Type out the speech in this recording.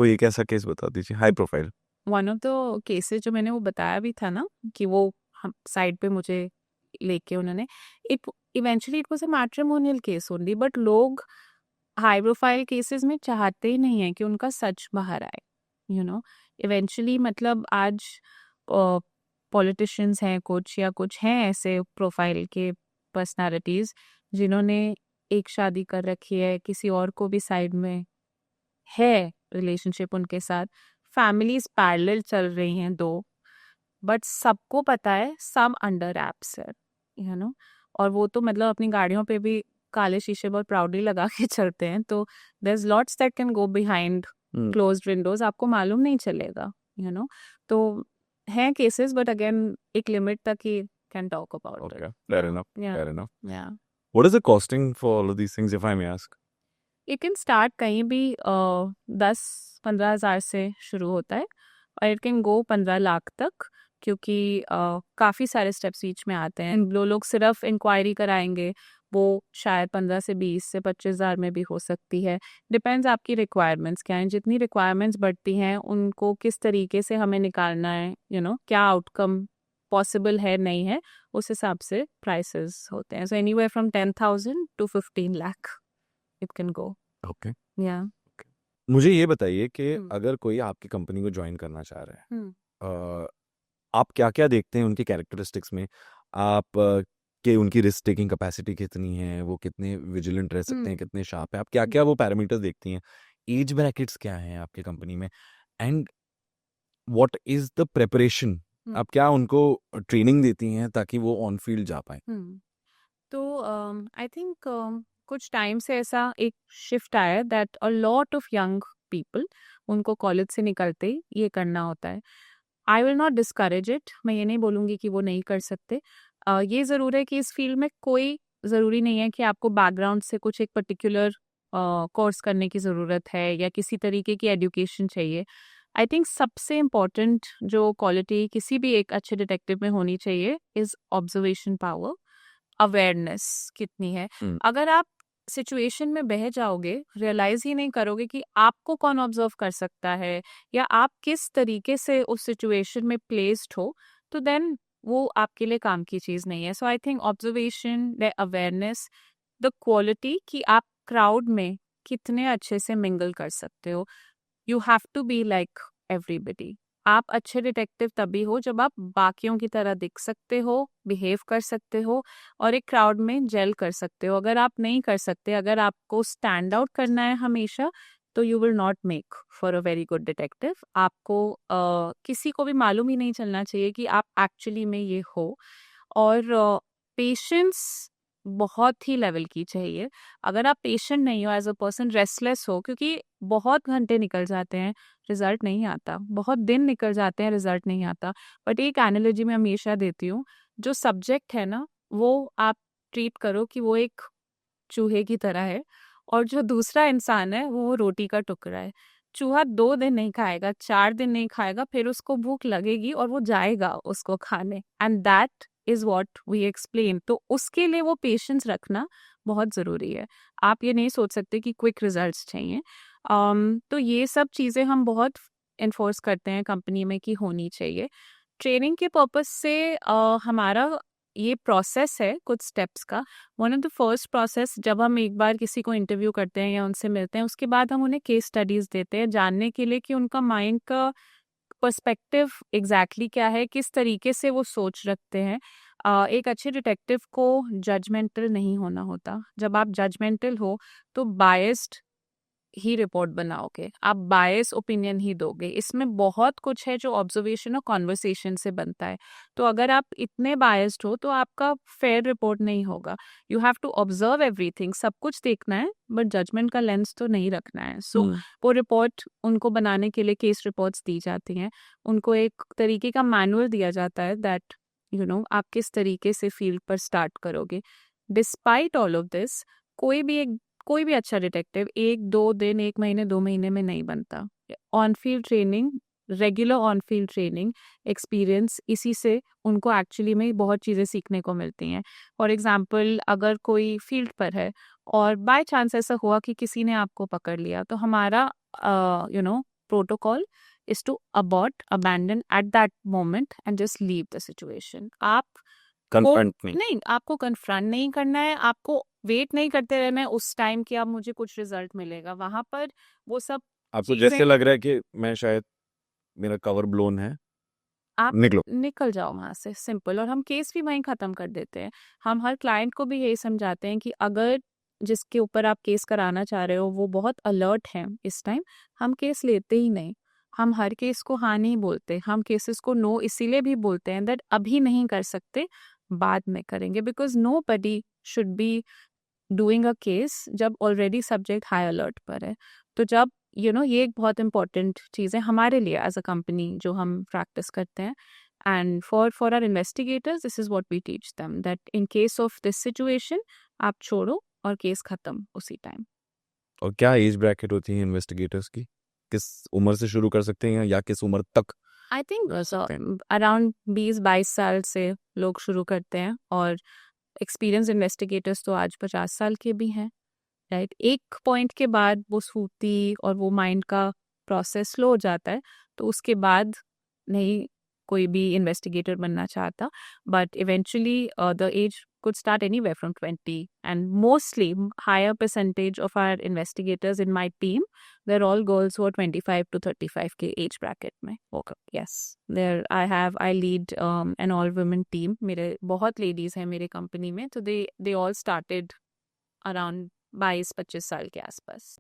कोई एक ऐसा केस बता दीजिए high profile. One of the cases जो मैंने वो बताया भी था ना कि वो हम साइड पे मुझे लेके उन्होंने it eventually it was a matrimonial case only, but लोग हाई प्रोफाइल केसेस में चाहते ही नहीं है कि उनका सच बाहर आए, यू नो। इवेंचुअली मतलब आज पॉलिटिशियंस हैं कुछ या कुछ हैं ऐसे प्रोफाइल के पर्सनालिटीज जिन्होंने एक शादी कर रखी है, किसी और को भी साइड में है रिलेशनशिप उनके साथ, फैमिलीज पैरेलल चल रही हैं दो, बट सबको पता है सब अंडर एप्स है, यू नो। और वो तो मतलब अपनी गाड़ियों पे भी काले शीशे बहुत प्राउडली लगा के चलते हैं, तो there is lots that can go behind closed windows, आपको मालूम नहीं चलेगा, यू नो। तो हैं केसेस, बट अगेन एक लिमिट तक ही can talk about Okay, it. fair enough. या Fair enough. या What is the costing for all of these things, if I may ask? You can start कहीं भी 10-15 हज़ार से शुरू होता है और इट कैन गो 15 लाख तक, क्योंकि काफ़ी सारे स्टेप्स बीच में आते हैं। जो लोग सिर्फ इंक्वायरी कराएंगे वो शायद 15 से 20 से 25 हज़ार में भी हो सकती है। डिपेंड्स आपकी रिक्वायरमेंट्स क्या हैं। जितनी रिक्वायरमेंट्स बढ़ती हैं उनको किस तरीके से हमें निकालना है, यू नो, क्या आउटकम पॉसिबल है नहीं है, उस हिसाब से प्राइसेस होते हैं। So anywhere from 10,000 to 15 lakh it can go. Okay. या मुझे ये बताइए कि अगर कोई आपकी कंपनी को ज्वाइन करना चाह रहा है, अ, आप क्या क्या देखते हैं उनकी कैरेक्टरिस्टिक्स में? आप कि उनकी रिस्क टेकिंग कैपेसिटी कितनी है, वो कितने विजिलेंट रह सकते हैं, कितने शार्प है, आप क्या क्या वो पैरामीटर्स देखती हैं? एज ब्रैकेट्स क्या हैं आपकी कंपनी में? And what is the preparation? आप क्या उनको ट्रेनिंग देती हैं ताकि वो ऑन फील्ड जा पाए? तो आई थिंक कुछ टाइम से ऐसा एक शिफ्ट आया that a lot of young people उनको कॉलेज से निकलते ही ये करना होता है। I will not discourage it, मैं ये नहीं बोलूँगी कि वो नहीं कर सकते। ये ज़रूर है कि इस फील्ड में कोई ज़रूरी नहीं है कि आपको बैकग्राउंड से कुछ एक पर्टिकुलर कोर्स करने की ज़रूरत है या किसी तरीके की एजुकेशन चाहिए। आई थिंक सबसे इम्पॉर्टेंट जो क्वालिटी किसी भी एक अच्छे डिटेक्टिव में होनी चाहिए इज़ ऑब्जर्वेशन पावर, अवेयरनेस कितनी है। अगर आप सिचुएशन में बह जाओगे, रियलाइज ही नहीं करोगे कि आपको कौन ऑब्जर्व कर सकता है या आप किस तरीके से उस सिचुएशन में प्लेस्ड हो, तो देन वो आपके लिए काम की चीज नहीं है। So I think observation, the awareness, the quality कि आप क्राउड में कितने अच्छे से मिंगल कर सकते हो। You have to be like everybody. आप अच्छे डिटेक्टिव तभी हो जब आप बाकियों की तरह दिख सकते हो, बिहेव कर सकते हो और एक क्राउड में जेल कर सकते हो। अगर आप नहीं कर सकते, अगर आपको स्टैंड आउट करना है हमेशा, तो you will not make for a very good detective. आपको किसी को भी मालूम ही नहीं चलना चाहिए कि आप एक्चुअली में ये हो। और पेशेंस बहुत ही लेवल की चाहिए। अगर आप पेशेंट नहीं हो, एज अ पर्सन रेस्टलेस हो, क्योंकि बहुत घंटे निकल जाते हैं, रिजल्ट नहीं आता, बहुत दिन निकल जाते हैं, रिजल्ट नहीं आता। बट एक एनालॉजी मैं हमेशा देती हूँ, जो सब्जेक्ट है ना वो आप ट्रीट करो कि वो एक चूहे की तरह है और जो दूसरा इंसान है वो रोटी का टुकड़ा है। चूहा 2 दिन नहीं खाएगा, 4 दिन नहीं खाएगा, फिर उसको भूख लगेगी और वो जाएगा उसको खाने, and that is what we explain. तो उसके लिए वो पेशेंस रखना बहुत ज़रूरी है। आप ये नहीं सोच सकते कि क्विक रिजल्ट्स चाहिए। तो ये सब चीज़ें हम बहुत इन्फोर्स करते हैं कंपनी में कि होनी चाहिए। ट्रेनिंग के पर्पस से हमारा ये प्रोसेस है कुछ स्टेप्स का। One of the first process, जब हम एक बार किसी को इंटरव्यू करते हैं या उनसे मिलते हैं, उसके बाद हम उन्हें केस स्टडीज देते हैं जानने के लिए कि उनका माइंड का पर्सपेक्टिव एग्जैक्टली क्या है, किस तरीके से वो सोच रखते हैं। एक अच्छे डिटेक्टिव को जजमेंटल नहीं होना होता। जब आप जजमेंटल हो तो बायस्ड ही रिपोर्ट बनाओगे, आप बायस ओपिनियन ही दोगे। इसमें बहुत कुछ है जो ऑब्जर्वेशन और कॉन्वर्सेशन से बनता है। तो अगर आप इतने बायस्ड हो तो आपका फेयर रिपोर्ट नहीं होगा। You have to observe everything, सब कुछ देखना है बट जजमेंट का लेंस तो नहीं रखना है। सो वो रिपोर्ट उनको बनाने के लिए केस रिपोर्ट्स दी जाती हैं, उनको एक तरीके का मैनुअल दिया जाता है दैट यू नो आप किस तरीके से फील्ड पर स्टार्ट करोगे। डिस्पाइट ऑल ऑफ दिस, कोई भी अच्छा डिटेक्टिव 1-2 दिन, 1 महीने, 2 महीने में नहीं बनता। On field training, regular on field training, experience, इसी से उनको एक्चुअली में बहुत चीज़ें सीखने को मिलती हैं। फॉर एग्जांपल, अगर कोई फील्ड पर है और बाय चांस ऐसा हुआ कि किसी ने आपको पकड़ लिया, तो हमारा protocol is to abort, abandon at that moment and just leave the situation. आप कन्फ्रंट नहीं नहीं, आपको कन्फ्रंट नहीं करना है, आपको वेट नहीं करते रहना है उस टाइम कि अब मुझे कुछ रिजल्ट मिलेगा। वहां पर वो सब आपको चीजें जैसे लग रहा है कि मैं शायद मेरा कवर ब्लोन है, आप निकलो। निकल जाओ वहां से, सिंपल। और हम केस भी वहीं खत्म कर देते हैं। हम हर क्लाइंट को भी यही समझाते हैं कि अगर जिसके ऊपर आप केस कराना चाह रहे हो वो बहुत अलर्ट है इस टाइम, हम केस लेते ही नहीं। हम हर केस को हाँ नहीं बोलते, हम केसेस को नो इसीलिए भी बोलते हैं दैट अभी नहीं कर सकते, बाद में करेंगे, because nobody should be doing a case जब ऑलरेडी सब्जेक्ट हाई अलर्ट पर है। तो जब ये एक बहुत इंपॉर्टेंट चीज़ है हमारे लिए एज अ कंपनी जो हम प्रैक्टिस करते हैं। And for our investigators this is what we teach them that in case of this situation आप छोड़ो और केस खत्म उसी टाइम। और क्या एज ब्रैकेट होती है इन्वेस्टिगेटर्स की? किस उम्र से शुरू कर सकते हैं या किस उम्र तक? आई थिंक अराउंड 20-22 साल से लोग शुरू करते हैं, और एक्सपीरियंस इन्वेस्टिगेटर्स तो आज 50 साल के भी हैं, राइट। एक पॉइंट के बाद वो स्फूर्ति और वो माइंड का प्रोसेस स्लो हो जाता है, तो उसके बाद नहीं कोई भी इन्वेस्टिगेटर बनना चाहता, but eventually the age could start anywhere from 20, and mostly higher percentage of our investigators in my team, they're all girls who are 25 to 35 के age bracket में। Okay, yes, there I lead an all women team। मेरे बहुत ladies हैं मेरे company में, तो they all started around 22-25 साल के आसपास।